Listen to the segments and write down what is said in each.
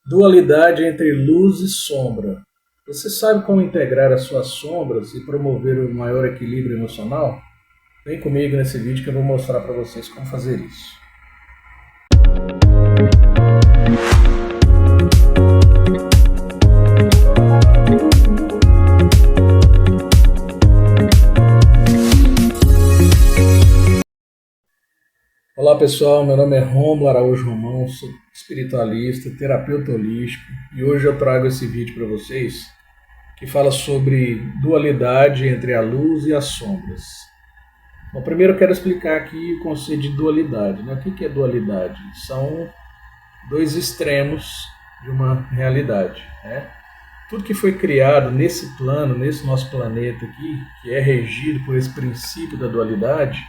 Dualidade entre luz e sombra. Você sabe como integrar as suas sombras e promover o maior equilíbrio emocional? Vem comigo nesse vídeo que eu vou mostrar para vocês como fazer isso. Olá pessoal, meu nome é Rômulo Araújo Romão, sou espiritualista, terapeuta holístico e hoje eu trago esse vídeo para vocês que fala sobre dualidade entre a luz e as sombras. Bom, primeiro eu quero explicar aqui o conceito de dualidade. Né? O que é dualidade? São dois extremos de uma realidade. Né? Tudo que foi criado nesse plano, nesse nosso planeta aqui, que é regido por esse princípio da dualidade,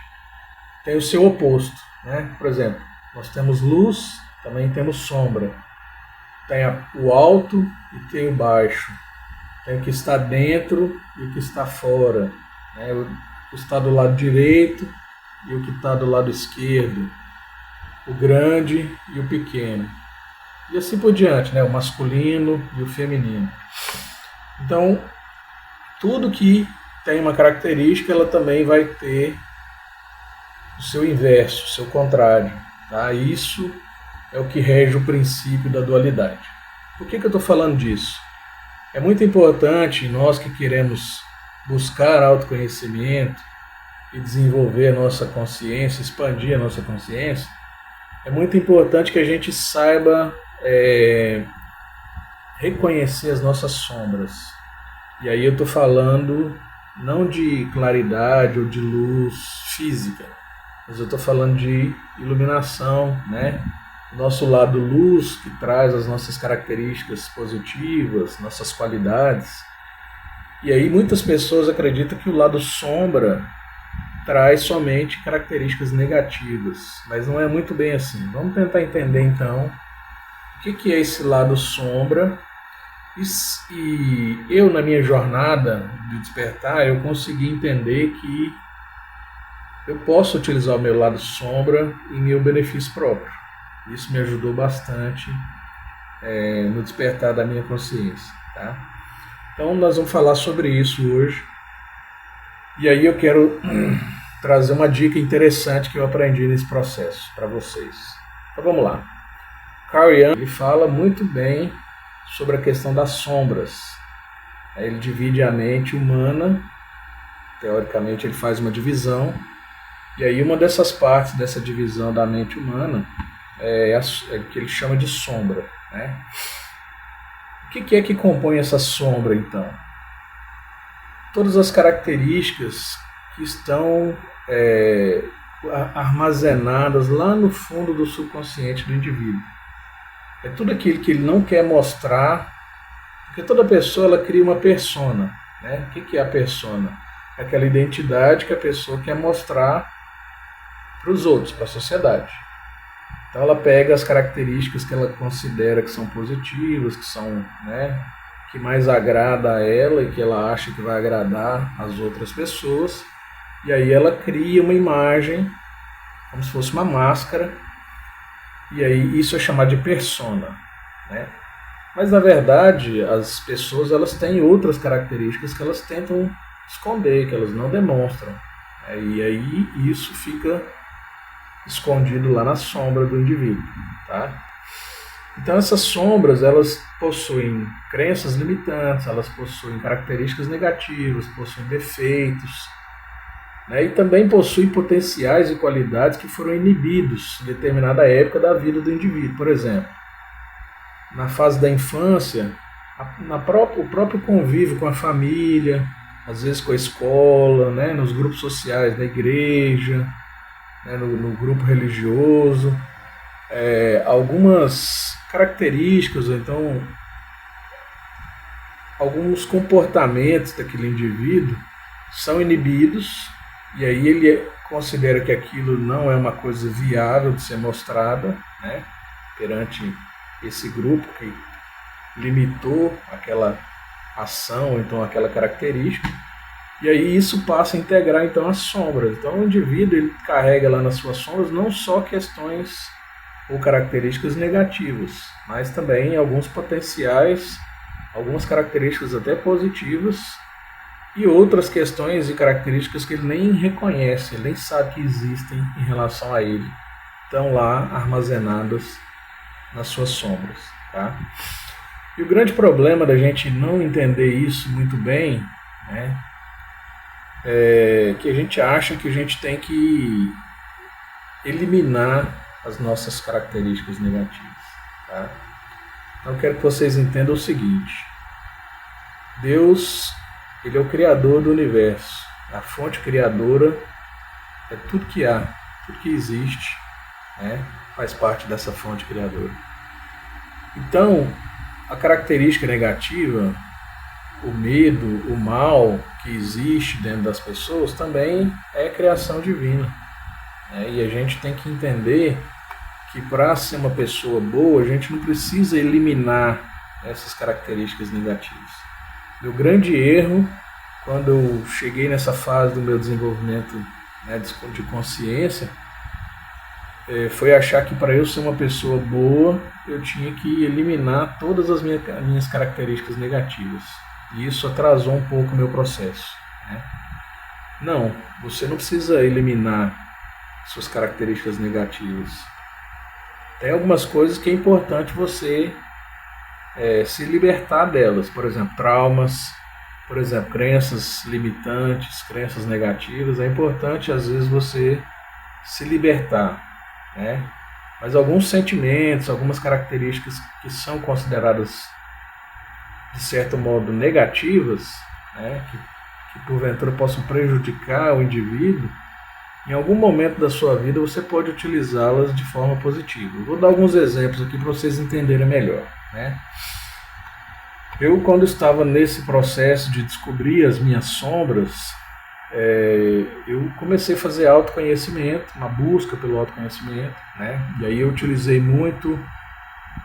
tem o seu oposto. Né? Por exemplo, nós temos luz, também temos sombra. Tem o alto e tem o baixo. Tem o que está dentro e o que está fora. Né? O que está do lado direito e o que está do lado esquerdo. O grande e o pequeno. E assim por diante, né? O masculino e o feminino. Então, tudo que tem uma característica, ela também vai ter o seu inverso, o seu contrário. Tá? Isso é o que rege o princípio da dualidade. Por que eu estou falando disso? É muito importante, nós que queremos buscar autoconhecimento e desenvolver a nossa consciência, expandir a nossa consciência, é muito importante que a gente saiba reconhecer as nossas sombras. E aí eu estou falando não de claridade ou de luz física, mas eu estou falando de iluminação, né? Nosso lado luz, que traz as nossas características positivas, nossas qualidades. E aí muitas pessoas acreditam que o lado sombra traz somente características negativas, mas não é muito bem assim. Vamos tentar entender então o que é esse lado sombra. E eu, na minha jornada de despertar, eu consegui entender que eu posso utilizar o meu lado sombra em meu benefício próprio. Isso me ajudou bastante no despertar da minha consciência. Tá? Então nós vamos falar sobre isso hoje. E aí eu quero trazer uma dica interessante que eu aprendi nesse processo para vocês. Então vamos lá. Carl Jung, ele fala muito bem sobre a questão das sombras. Ele divide a mente humana, teoricamente ele faz uma divisão. E aí uma dessas partes dessa divisão da mente humana é que ele chama de sombra. Né? O que é que compõe essa sombra então? Todas as características que estão armazenadas lá no fundo do subconsciente do indivíduo. É tudo aquilo que ele não quer mostrar, porque toda pessoa ela cria uma persona. Né? O que é a persona? É aquela identidade que a pessoa quer mostrar para os outros, para a sociedade. Então ela pega as características que ela considera que são positivas, que são, né, que mais agrada a ela e que ela acha que vai agradar as outras pessoas, e aí ela cria uma imagem como se fosse uma máscara, e aí isso é chamado de persona. Né? Mas na verdade as pessoas elas têm outras características que elas tentam esconder, que elas não demonstram. E aí isso fica escondido lá na sombra do indivíduo. Tá? Então essas sombras elas possuem crenças limitantes, elas possuem características negativas, possuem defeitos, né? E também possuem potenciais e qualidades que foram inibidos em determinada época da vida do indivíduo. Por exemplo, na fase da infância, o próprio convívio com a família, às vezes com a escola, né? Nos grupos sociais da igreja, né? no grupo religioso, algumas características, ou então alguns comportamentos daquele indivíduo são inibidos, e aí ele considera que aquilo não é uma coisa viável de ser mostrada, né, perante esse grupo que limitou aquela ação, então aquela característica, e aí isso passa a integrar então as sombras. Então o indivíduo ele carrega lá nas suas sombras não só questões ou características negativas, mas também alguns potenciais, algumas características até positivas e outras questões e características que ele nem reconhece, ele nem sabe que existem em relação a ele, estão lá armazenadas nas suas sombras, tá? E o grande problema da gente não entender isso muito bem, né, é que a gente acha que a gente tem que eliminar as nossas características negativas, tá? Então eu quero que vocês entendam o seguinte: Deus, ele é o criador do universo, a fonte criadora é tudo que há, tudo que existe, né, faz parte dessa fonte criadora. Então, a característica negativa, o medo, o mal que existe dentro das pessoas também é criação divina. E a gente tem que entender que para ser uma pessoa boa, a gente não precisa eliminar essas características negativas. Meu grande erro, quando eu cheguei nessa fase do meu desenvolvimento, né, de consciência, foi achar que para eu ser uma pessoa boa, eu tinha que eliminar todas as minhas características negativas. E isso atrasou um pouco o meu processo, né? Não, você não precisa eliminar suas características negativas. Tem algumas coisas que é importante você se libertar delas. Por exemplo, traumas, por exemplo, crenças limitantes, crenças negativas. É importante, às vezes, você se libertar, né? Mas alguns sentimentos, algumas características que são consideradas, de certo modo, negativas, né, que porventura possam prejudicar o indivíduo, em algum momento da sua vida você pode utilizá-las de forma positiva. Eu vou dar alguns exemplos aqui para vocês entenderem melhor, né? Eu, quando estava nesse processo de descobrir as minhas sombras, eu comecei a fazer autoconhecimento, uma busca pelo autoconhecimento, né? E aí eu utilizei muito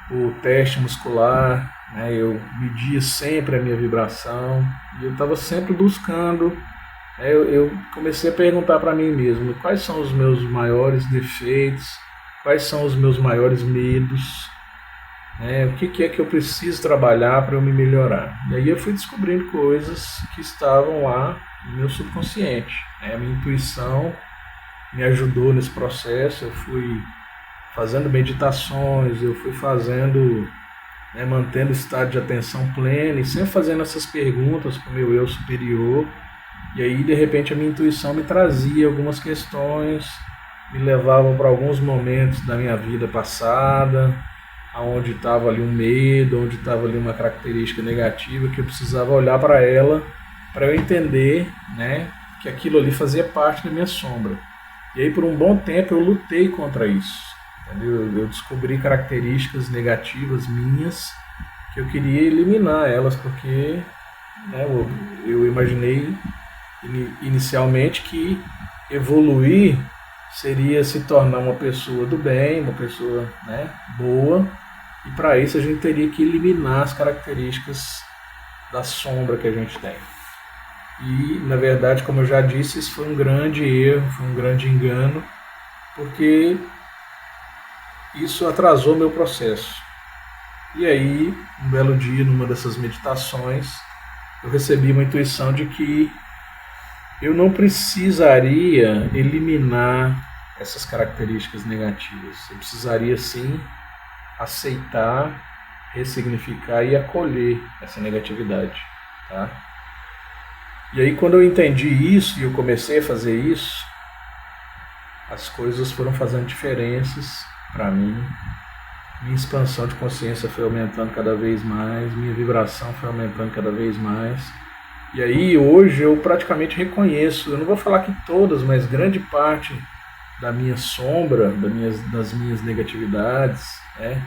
o teste muscular, né? Eu media sempre a minha vibração e eu estava sempre buscando. Eu comecei a perguntar para mim mesmo quais são os meus maiores defeitos, quais são os meus maiores medos, né? O que é que eu preciso trabalhar para eu me melhorar. E aí eu fui descobrindo coisas que estavam lá no meu subconsciente, né? A minha intuição me ajudou nesse processo. Eu fui fazendo meditações, eu fui fazendo, né, mantendo o estado de atenção plena e sempre fazendo essas perguntas para o meu eu superior. E aí, de repente, a minha intuição me trazia algumas questões, me levavam para alguns momentos da minha vida passada, onde estava ali um medo, onde estava ali uma característica negativa, que eu precisava olhar para ela, para eu entender, né, que aquilo ali fazia parte da minha sombra. E aí, por um bom tempo, eu lutei contra isso. Entendeu? Eu descobri características negativas minhas que eu queria eliminar elas, porque, né, eu imaginei inicialmente que evoluir seria se tornar uma pessoa do bem, uma pessoa, né, boa, e para isso a gente teria que eliminar as características da sombra que a gente tem. E, na verdade, como eu já disse, isso foi um grande erro, foi um grande engano, porque isso atrasou meu processo. E aí, um belo dia, numa dessas meditações, eu recebi uma intuição de que eu não precisaria eliminar essas características negativas. Eu precisaria, sim, aceitar, ressignificar e acolher essa negatividade, tá? E aí, quando eu entendi isso e eu comecei a fazer isso, as coisas foram fazendo diferenças para mim. Minha expansão de consciência foi aumentando cada vez mais, minha vibração foi aumentando cada vez mais. E aí hoje eu praticamente reconheço, eu não vou falar que todas, mas grande parte da minha sombra, das minhas negatividades, né,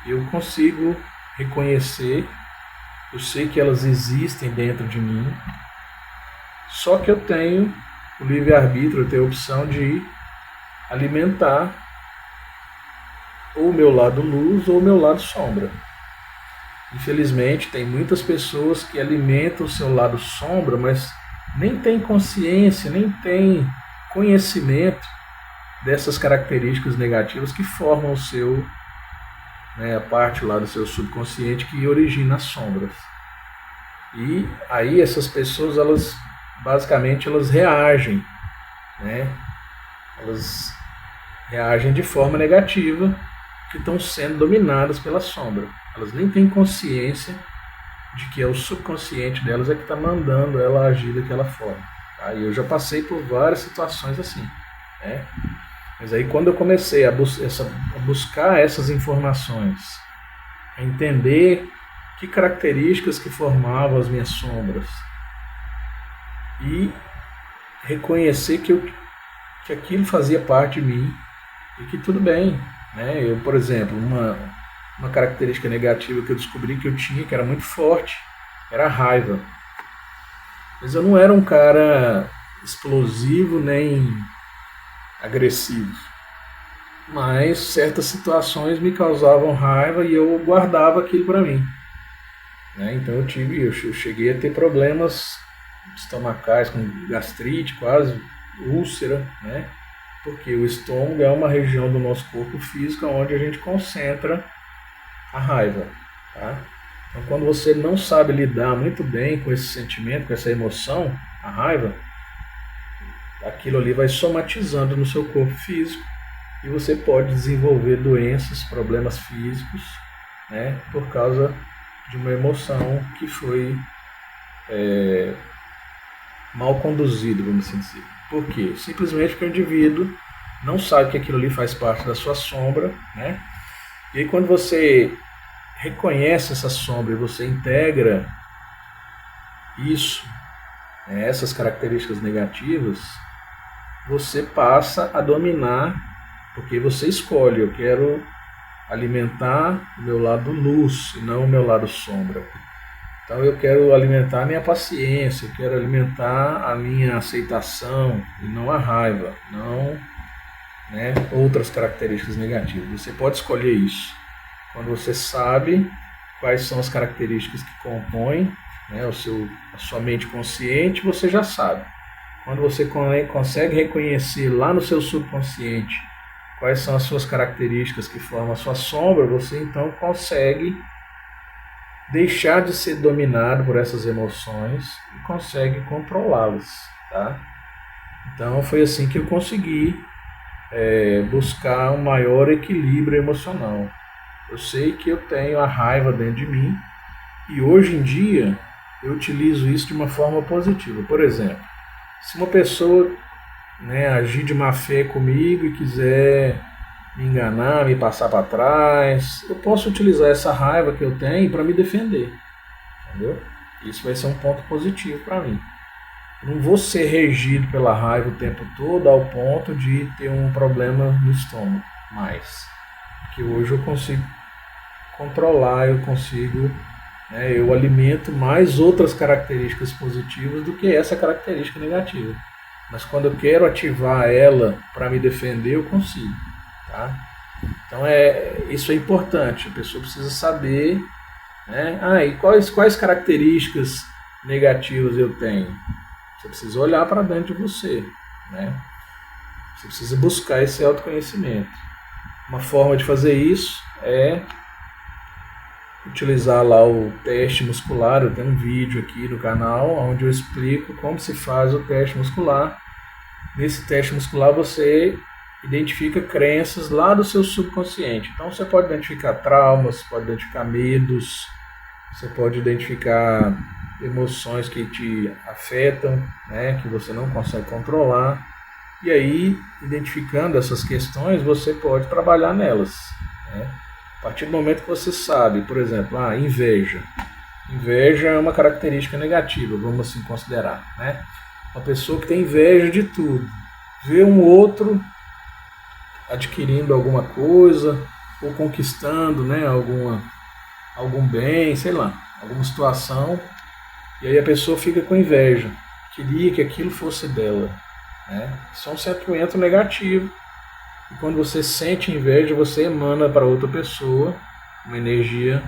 eu consigo reconhecer, eu sei que elas existem dentro de mim, só que eu tenho o livre-arbítrio, eu tenho a opção de alimentar ou o meu lado luz ou o meu lado sombra. Infelizmente, tem muitas pessoas que alimentam o seu lado sombra, mas nem tem consciência, nem tem conhecimento dessas características negativas que formam o seu, né, a parte lá do seu subconsciente que origina as sombras. E aí essas pessoas, elas basicamente elas reagem, né? Elas reagem de forma negativa, que estão sendo dominadas pela sombra. Elas nem têm consciência de que é o subconsciente delas é que está mandando ela agir daquela forma. Tá? E eu já passei por várias situações assim, né? Mas aí quando eu comecei a buscar essas informações, a entender que características que formavam as minhas sombras e reconhecer que aquilo fazia parte de mim e que tudo bem, né? Eu, por exemplo, uma característica negativa que eu descobri que eu tinha, que era muito forte, era a raiva. Mas eu não era um cara explosivo nem agressivo. Mas certas situações me causavam raiva e eu guardava aquilo para mim. Né? Então eu cheguei a ter problemas estomacais, com gastrite, quase úlcera, né? Porque o estômago é uma região do nosso corpo físico onde a gente concentra a raiva. Tá? Então quando você não sabe lidar muito bem com esse sentimento, com essa emoção, a raiva, aquilo ali vai somatizando no seu corpo físico e você pode desenvolver doenças, problemas físicos, né, por causa de uma emoção que foi mal conduzida, vamos assim dizer. Por quê? Simplesmente porque o indivíduo não sabe que aquilo ali faz parte da sua sombra, né? E aí quando você reconhece essa sombra e você integra isso, né, essas características negativas, você passa a dominar, porque você escolhe, eu quero alimentar o meu lado luz e não o meu lado sombra. Então eu quero alimentar a minha paciência, eu quero alimentar a minha aceitação e não a raiva, não, né, outras características negativas. Você pode escolher isso. Quando você sabe quais são as características que compõem, né, a sua mente consciente, você já sabe. Quando você consegue reconhecer lá no seu subconsciente quais são as suas características que formam a sua sombra, você então consegue deixar de ser dominado por essas emoções e consegue controlá-las. Tá? Então foi assim que eu consegui buscar um maior equilíbrio emocional. Eu sei que eu tenho a raiva dentro de mim e hoje em dia eu utilizo isso de uma forma positiva. Por exemplo, se uma pessoa, né, agir de má fé comigo e quiser me enganar, me passar para trás, eu posso utilizar essa raiva que eu tenho para me defender. Entendeu? Isso vai ser um ponto positivo para mim. Eu não vou ser regido pela raiva o tempo todo ao ponto de ter um problema no estômago mais. Porque hoje eu consigo controlar, eu consigo, né, eu alimento mais outras características positivas do que essa característica negativa. Mas quando eu quero ativar ela para me defender, eu consigo. Tá? Então isso é importante, a pessoa precisa saber, né, e quais características negativas eu tenho. Você precisa olhar para dentro de você. Né? Você precisa buscar esse autoconhecimento. Uma forma de fazer isso é utilizar lá o teste muscular. Eu tenho um vídeo aqui no canal onde eu explico como se faz o teste muscular. Nesse teste muscular você identifica crenças lá do seu subconsciente. Então você pode identificar traumas, pode identificar medos, você pode identificar emoções que te afetam, né, que você não consegue controlar. E aí, identificando essas questões, você pode trabalhar nelas. Né? A partir do momento que você sabe, por exemplo, inveja. Inveja é uma característica negativa, vamos assim considerar. Né? Uma pessoa que tem inveja de tudo. Vê um outro adquirindo alguma coisa, ou conquistando, né, algum bem, sei lá, alguma situação, e aí a pessoa fica com inveja. Queria que aquilo fosse dela. Né? Isso é um sentimento negativo. E quando você sente inveja, você emana para outra pessoa uma energia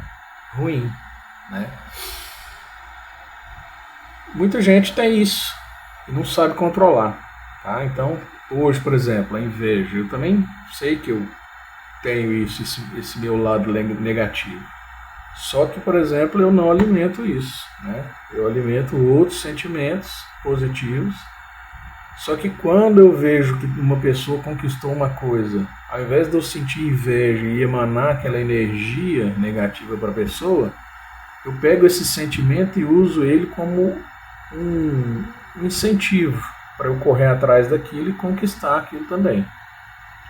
ruim. Né? Muita gente tem isso e não sabe controlar. Tá? Então, Hoje, por exemplo, a inveja. Eu também sei que eu tenho isso, esse meu lado negativo. Só que, por exemplo, eu não alimento isso, né? Eu alimento outros sentimentos positivos. Só que quando eu vejo que uma pessoa conquistou uma coisa, ao invés de eu sentir inveja e emanar aquela energia negativa para a pessoa, eu pego esse sentimento e uso ele como um incentivo para eu correr atrás daquilo e conquistar aquilo também.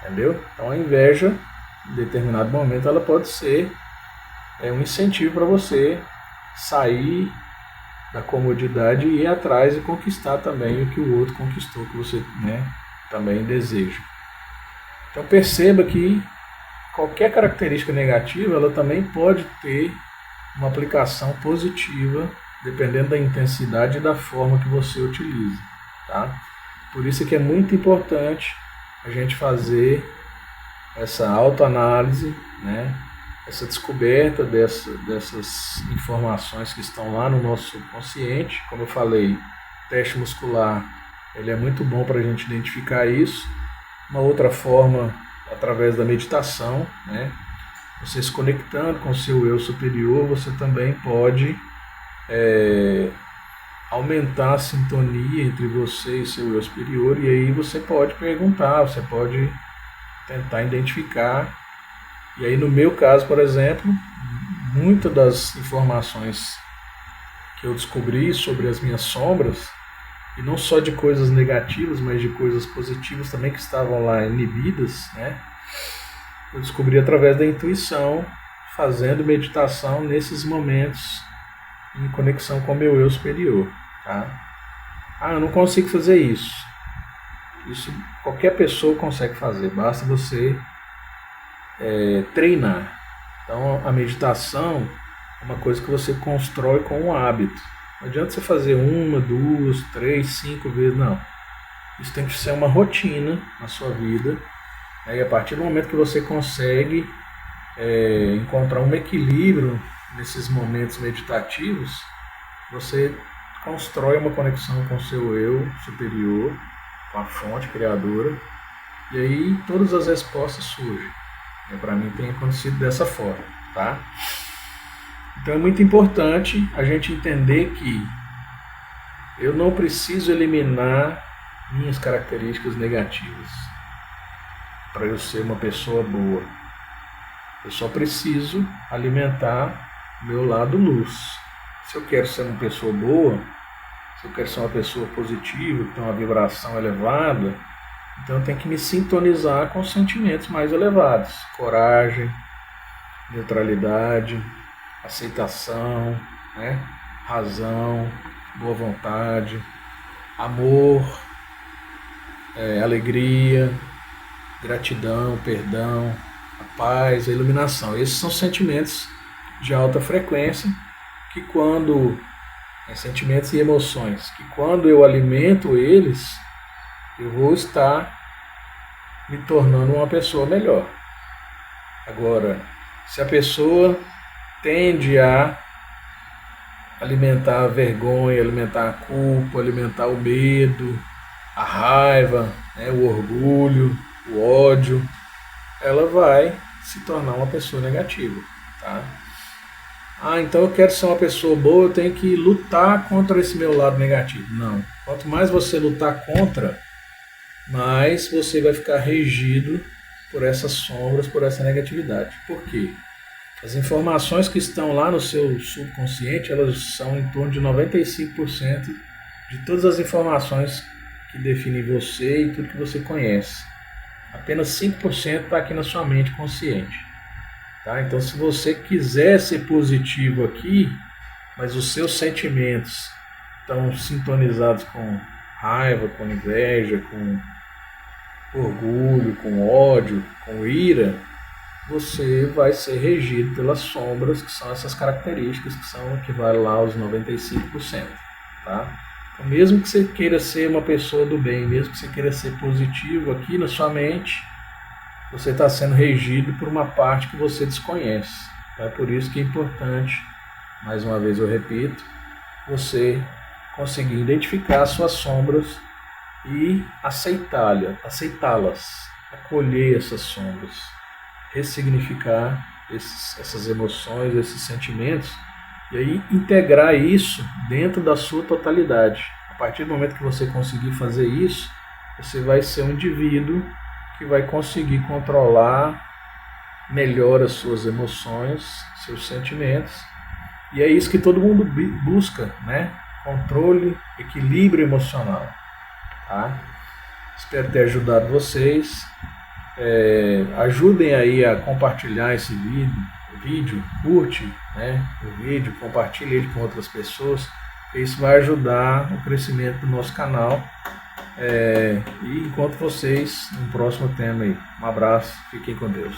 Entendeu? Então a inveja, em determinado momento, ela pode ser um incentivo para você sair da comodidade e ir atrás e conquistar também o que o outro conquistou, que você, né, também deseja. Então perceba que qualquer característica negativa, ela também pode ter uma aplicação positiva, dependendo da intensidade e da forma que você utiliza. Tá? Por isso que é muito importante a gente fazer essa autoanálise, né? Essa descoberta dessas informações que estão lá no nosso subconsciente. Como eu falei, o teste muscular ele é muito bom para a gente identificar isso. Uma outra forma, através da meditação, né? Você se conectando com o seu eu superior, você também pode aumentar a sintonia entre você e seu eu superior, e aí você pode perguntar, você pode tentar identificar. E aí no meu caso, por exemplo, muitas das informações que eu descobri sobre as minhas sombras, e não só de coisas negativas, mas de coisas positivas também que estavam lá inibidas, né? Eu descobri através da intuição, fazendo meditação nesses momentos em conexão com o meu eu superior. Tá? Eu não consigo fazer isso. Isso qualquer pessoa consegue fazer, basta você treinar. Então a meditação é uma coisa que você constrói com um hábito. Não adianta você fazer 1, 2, 3, 5 vezes, não. Isso tem que ser uma rotina na sua vida. E a partir do momento que você consegue encontrar um equilíbrio nesses momentos meditativos, você constrói uma conexão com o seu eu superior, com a fonte criadora, e aí todas as respostas surgem. Para mim tem acontecido dessa forma, tá? Então é muito importante a gente entender que eu não preciso eliminar minhas características negativas para eu ser uma pessoa boa. Eu só preciso alimentar o meu lado luz. Se eu quero ser uma pessoa boa, se eu quero ser uma pessoa positiva, que tem uma vibração elevada, então eu tenho que me sintonizar com os sentimentos mais elevados. Coragem, neutralidade, aceitação, né? Razão, boa vontade, amor, alegria, gratidão, perdão, a paz, a iluminação. Esses são sentimentos de alta frequência que sentimentos e emoções, que quando eu alimento eles, eu vou estar me tornando uma pessoa melhor. Agora, se a pessoa tende a alimentar a vergonha, alimentar a culpa, alimentar o medo, a raiva, né, o orgulho, o ódio, ela vai se tornar uma pessoa negativa, tá? Então eu quero ser uma pessoa boa, eu tenho que lutar contra esse meu lado negativo. Não. Quanto mais você lutar contra, mais você vai ficar regido por essas sombras, por essa negatividade. Por quê? As informações que estão lá no seu subconsciente, elas são em torno de 95% de todas as informações que definem você e tudo que você conhece. Apenas 5% está aqui na sua mente consciente. Tá? Então, se você quiser ser positivo aqui, mas os seus sentimentos estão sintonizados com raiva, com inveja, com orgulho, com ódio, com ira, você vai ser regido pelas sombras, que são essas características que vai lá aos 95%. Tá? Então, mesmo que você queira ser uma pessoa do bem, mesmo que você queira ser positivo aqui na sua mente, você está sendo regido por uma parte que você desconhece. É por isso que é importante, mais uma vez eu repito, você conseguir identificar as suas sombras e aceitá-las, acolher essas sombras, ressignificar essas emoções, esses sentimentos, e aí integrar isso dentro da sua totalidade. A partir do momento que você conseguir fazer isso, você vai ser um indivíduo que vai conseguir controlar melhor as suas emoções, seus sentimentos. E é isso que todo mundo busca, né? Controle, equilíbrio emocional. Tá? Espero ter ajudado vocês. Ajudem aí a compartilhar esse vídeo, curte, né, o vídeo, compartilhe ele com outras pessoas. Isso vai ajudar o crescimento do nosso canal. E encontro vocês no próximo tema aí. Um abraço, fiquem com Deus.